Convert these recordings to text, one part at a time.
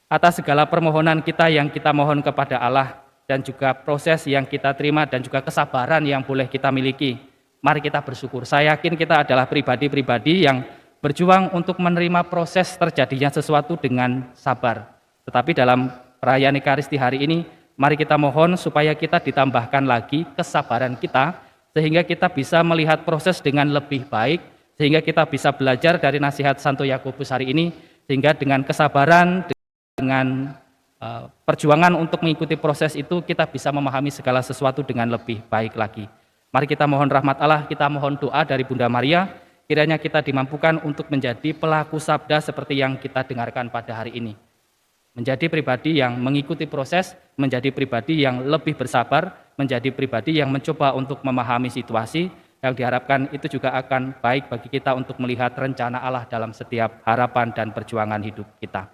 atas segala permohonan kita yang kita mohon kepada Allah, dan juga proses yang kita terima, dan juga kesabaran yang boleh kita miliki. Mari kita bersyukur. Saya yakin kita adalah pribadi-pribadi yang berjuang untuk menerima proses terjadinya sesuatu dengan sabar. Tetapi dalam perayaan Ekaristi hari ini, mari kita mohon supaya kita ditambahkan lagi kesabaran kita, sehingga kita bisa melihat proses dengan lebih baik, sehingga kita bisa belajar dari nasihat Santo Yakobus hari ini, sehingga dengan kesabaran, dengan perjuangan untuk mengikuti proses itu, kita bisa memahami segala sesuatu dengan lebih baik lagi. Mari kita mohon rahmat Allah, kita mohon doa dari Bunda Maria, kiranya kita dimampukan untuk menjadi pelaku sabda seperti yang kita dengarkan pada hari ini. Menjadi pribadi yang mengikuti proses, menjadi pribadi yang lebih bersabar, menjadi pribadi yang mencoba untuk memahami situasi, yang diharapkan itu juga akan baik bagi kita untuk melihat rencana Allah dalam setiap harapan dan perjuangan hidup kita.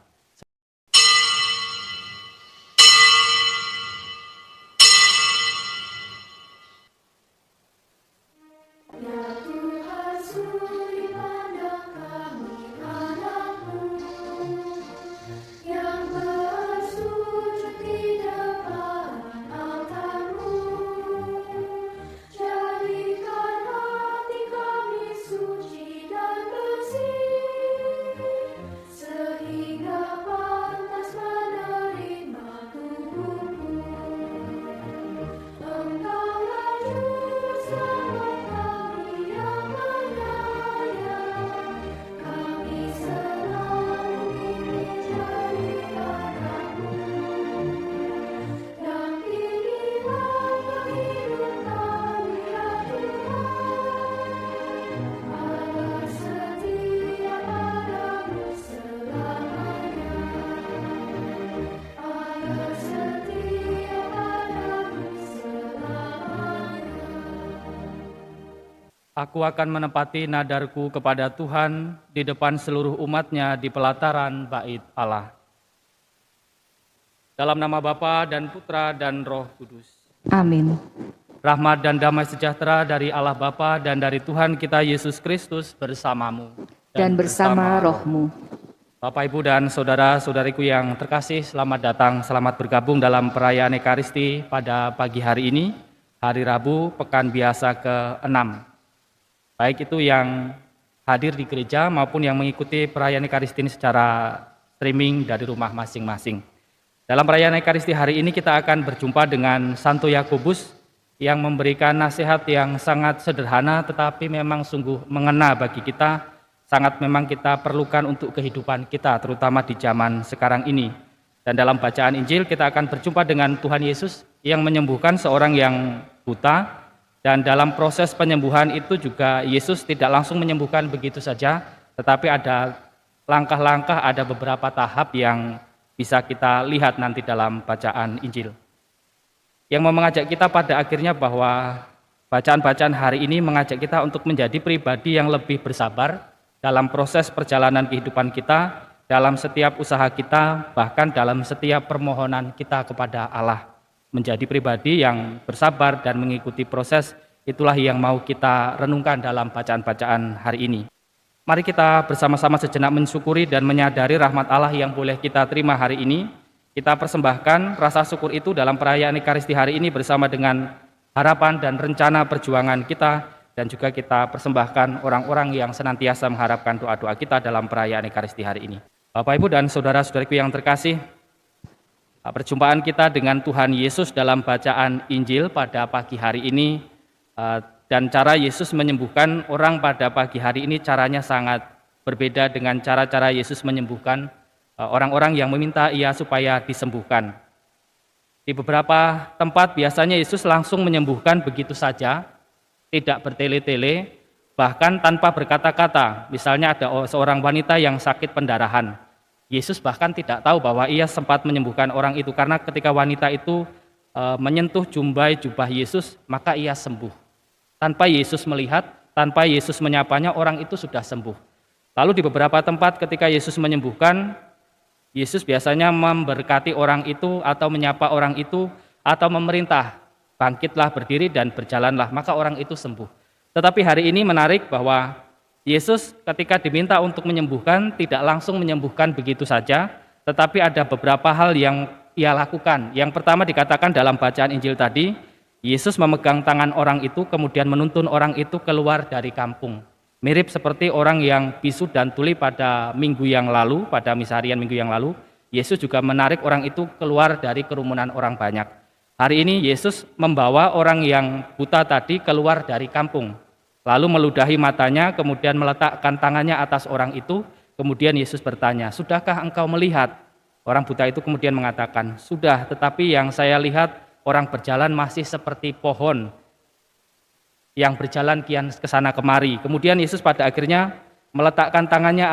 Aku akan menepati nadarku kepada Tuhan di depan seluruh umat-Nya di pelataran Bait Allah. Dalam nama Bapa dan Putra dan Roh Kudus. Amin. Rahmat dan damai sejahtera dari Allah Bapa dan dari Tuhan kita Yesus Kristus bersamamu. Dan bersama rohmu. Bapak, Ibu, dan saudara-saudariku yang terkasih, selamat datang, selamat bergabung dalam perayaan Ekaristi pada pagi hari ini, hari Rabu, pekan biasa ke-6. Baik itu yang hadir di gereja maupun yang mengikuti perayaan Ekaristi ini secara streaming dari rumah masing-masing. Dalam perayaan Ekaristi hari ini kita akan berjumpa dengan Santo Yakobus yang memberikan nasihat yang sangat sederhana tetapi memang sungguh mengena bagi kita, sangat memang kita perlukan untuk kehidupan kita terutama di zaman sekarang ini. Dan dalam bacaan Injil kita akan berjumpa dengan Tuhan Yesus yang menyembuhkan seorang yang buta. Dan dalam proses penyembuhan itu juga Yesus tidak langsung menyembuhkan begitu saja, tetapi ada langkah-langkah, ada beberapa tahap yang bisa kita lihat nanti dalam bacaan Injil. Yang mau mengajak kita pada akhirnya bahwa bacaan-bacaan hari ini mengajak kita untuk menjadi pribadi yang lebih bersabar dalam proses perjalanan kehidupan kita, dalam setiap usaha kita, bahkan dalam setiap permohonan kita kepada Allah. Menjadi pribadi yang bersabar dan mengikuti proses, itulah yang mau kita renungkan dalam bacaan-bacaan hari ini. Mari kita bersama-sama sejenak mensyukuri dan menyadari rahmat Allah yang boleh kita terima hari ini. Kita persembahkan rasa syukur itu dalam perayaan Ekaristi hari ini bersama dengan harapan dan rencana perjuangan kita, dan juga kita persembahkan orang-orang yang senantiasa mengharapkan doa-doa kita dalam perayaan Ekaristi hari ini. Bapak, Ibu, dan saudara-saudariku yang terkasih, perjumpaan kita dengan Tuhan Yesus dalam bacaan Injil pada pagi hari ini dan cara Yesus menyembuhkan orang pada pagi hari ini caranya sangat berbeda dengan cara-cara Yesus menyembuhkan orang-orang yang meminta Ia supaya disembuhkan. Di beberapa tempat biasanya Yesus langsung menyembuhkan begitu saja, tidak bertele-tele, bahkan tanpa berkata-kata. Misalnya ada seorang wanita yang sakit pendarahan. Yesus bahkan tidak tahu bahwa ia sempat menyembuhkan orang itu, karena ketika wanita itu menyentuh jubah Yesus, maka ia sembuh. Tanpa Yesus melihat, tanpa Yesus menyapanya, orang itu sudah sembuh. Lalu di beberapa tempat ketika Yesus menyembuhkan, Yesus biasanya memberkati orang itu atau menyapa orang itu atau memerintah, bangkitlah, berdiri, dan berjalanlah, maka orang itu sembuh. Tetapi hari ini menarik bahwa Yesus ketika diminta untuk menyembuhkan, tidak langsung menyembuhkan begitu saja, tetapi ada beberapa hal yang ia lakukan. Yang pertama dikatakan dalam bacaan Injil tadi, Yesus memegang tangan orang itu, kemudian menuntun orang itu keluar dari kampung. Mirip seperti orang yang bisu dan tuli pada minggu yang lalu, pada misa harian minggu yang lalu, Yesus juga menarik orang itu keluar dari kerumunan orang banyak. Hari ini Yesus membawa orang yang buta tadi keluar dari kampung, lalu meludahi matanya, kemudian meletakkan tangannya atas orang itu, kemudian Yesus bertanya, "Sudahkah engkau melihat?" Orang buta itu kemudian mengatakan, "Sudah, tetapi yang saya lihat orang berjalan masih seperti pohon yang berjalan kian ke sana kemari." Kemudian Yesus pada akhirnya meletakkan tangannya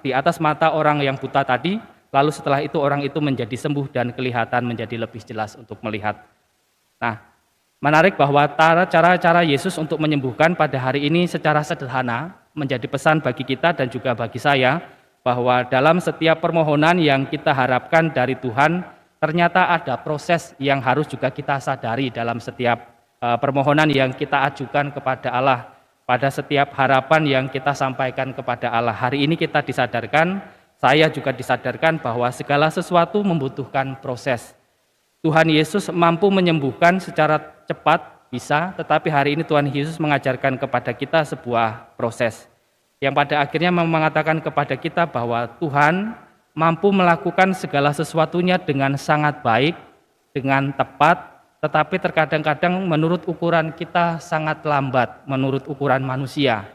di atas mata orang yang buta tadi, lalu setelah itu orang itu menjadi sembuh dan kelihatan menjadi lebih jelas untuk melihat. Nah, menarik bahwa cara-cara Yesus untuk menyembuhkan pada hari ini secara sederhana menjadi pesan bagi kita dan juga bagi saya, bahwa dalam setiap permohonan yang kita harapkan dari Tuhan, ternyata ada proses yang harus juga kita sadari dalam setiap permohonan yang kita ajukan kepada Allah, pada setiap harapan yang kita sampaikan kepada Allah. Hari ini kita disadarkan, saya juga disadarkan bahwa segala sesuatu membutuhkan proses. Tuhan Yesus mampu menyembuhkan secara cepat, bisa, tetapi hari ini Tuhan Yesus mengajarkan kepada kita sebuah proses yang pada akhirnya mengatakan kepada kita bahwa Tuhan mampu melakukan segala sesuatunya dengan sangat baik, dengan tepat, tetapi terkadang-kadang menurut ukuran kita sangat lambat, menurut ukuran manusia.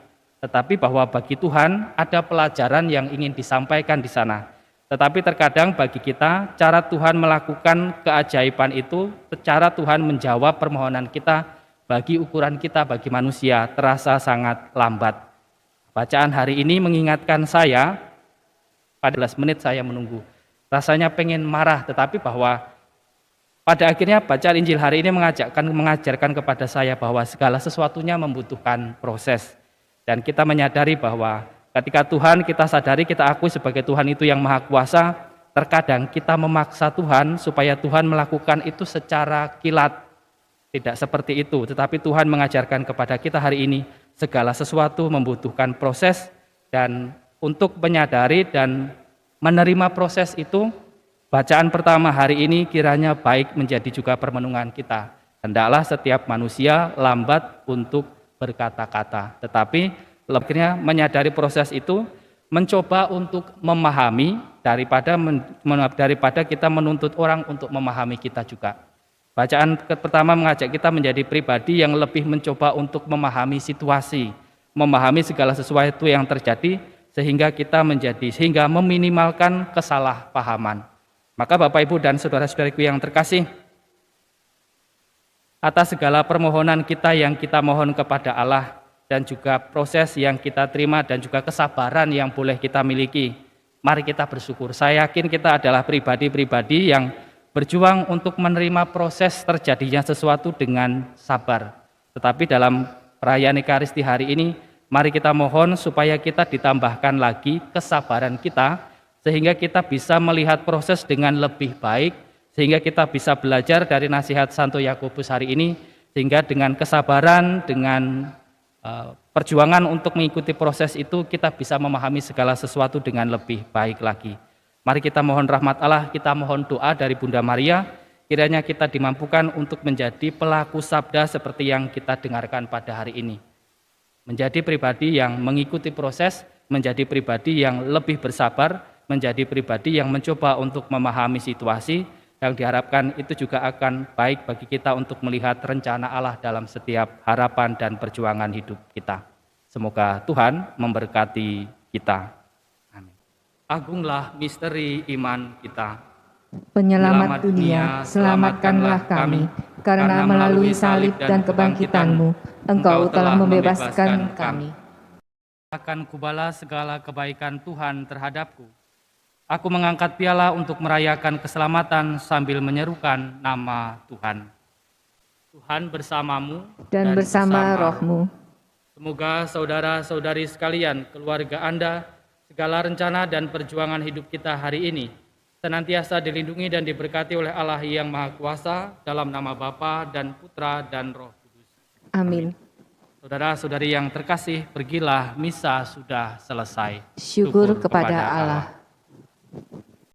Tetapi bahwa bagi Tuhan ada pelajaran yang ingin disampaikan di sana. Tetapi terkadang bagi kita, cara Tuhan melakukan keajaiban itu, cara Tuhan menjawab permohonan kita, bagi ukuran kita, bagi manusia, terasa sangat lambat. Bacaan hari ini mengingatkan saya, pada 15 menit saya menunggu. Rasanya pengen marah, tetapi bahwa pada akhirnya bacaan Injil hari ini mengajarkan kepada saya bahwa segala sesuatunya membutuhkan proses. Dan kita menyadari bahwa ketika Tuhan kita sadari, kita akui sebagai Tuhan itu yang Maha Kuasa, terkadang kita memaksa Tuhan supaya Tuhan melakukan itu secara kilat. Tidak seperti itu, tetapi Tuhan mengajarkan kepada kita hari ini, segala sesuatu membutuhkan proses, dan untuk menyadari dan menerima proses itu, bacaan pertama hari ini kiranya baik menjadi juga permenungan kita. Hendaklah setiap manusia lambat untuk berkata-kata, tetapi lebihnya menyadari proses itu, mencoba untuk memahami daripada kita menuntut orang untuk memahami kita juga. Bacaan pertama mengajak kita menjadi pribadi yang lebih mencoba untuk memahami situasi, memahami segala sesuatu yang terjadi, sehingga meminimalkan kesalahpahaman. Maka Bapak Ibu dan saudara-saudariku yang terkasih, atas segala permohonan kita yang kita mohon kepada Allah, dan juga proses yang kita terima dan juga kesabaran yang boleh kita miliki, mari kita bersyukur. Saya yakin kita adalah pribadi-pribadi yang berjuang untuk menerima proses terjadinya sesuatu dengan sabar. Tetapi dalam perayaan Ekaristi hari ini, mari kita mohon supaya kita ditambahkan lagi kesabaran kita, sehingga kita bisa melihat proses dengan lebih baik, sehingga kita bisa belajar dari nasihat Santo Yakobus hari ini, sehingga dengan kesabaran, dengan perjuangan untuk mengikuti proses itu, kita bisa memahami segala sesuatu dengan lebih baik lagi. Mari kita mohon rahmat Allah, kita mohon doa dari Bunda Maria, kiranya kita dimampukan untuk menjadi pelaku sabda seperti yang kita dengarkan pada hari ini. Menjadi pribadi yang mengikuti proses, menjadi pribadi yang lebih bersabar, menjadi pribadi yang mencoba untuk memahami situasi, yang diharapkan itu juga akan baik bagi kita untuk melihat rencana Allah dalam setiap harapan dan perjuangan hidup kita. Semoga Tuhan memberkati kita. Amin. Agunglah misteri iman kita. Penyelamat dunia, selamatkanlah kami, karena melalui salib dan kebangkitan-Mu, Engkau telah membebaskan kami. Akan kubalas segala kebaikan Tuhan terhadapku. Aku mengangkat piala untuk merayakan keselamatan sambil menyerukan nama Tuhan. Tuhan bersamamu dan bersama rohmu. Semoga saudara-saudari sekalian, keluarga Anda, segala rencana dan perjuangan hidup kita hari ini senantiasa dilindungi dan diberkati oleh Allah yang Maha Kuasa, dalam nama Bapa dan Putra dan Roh Kudus. Amin. Saudara-saudari yang terkasih, pergilah, misa sudah selesai. Syukur kepada Allah.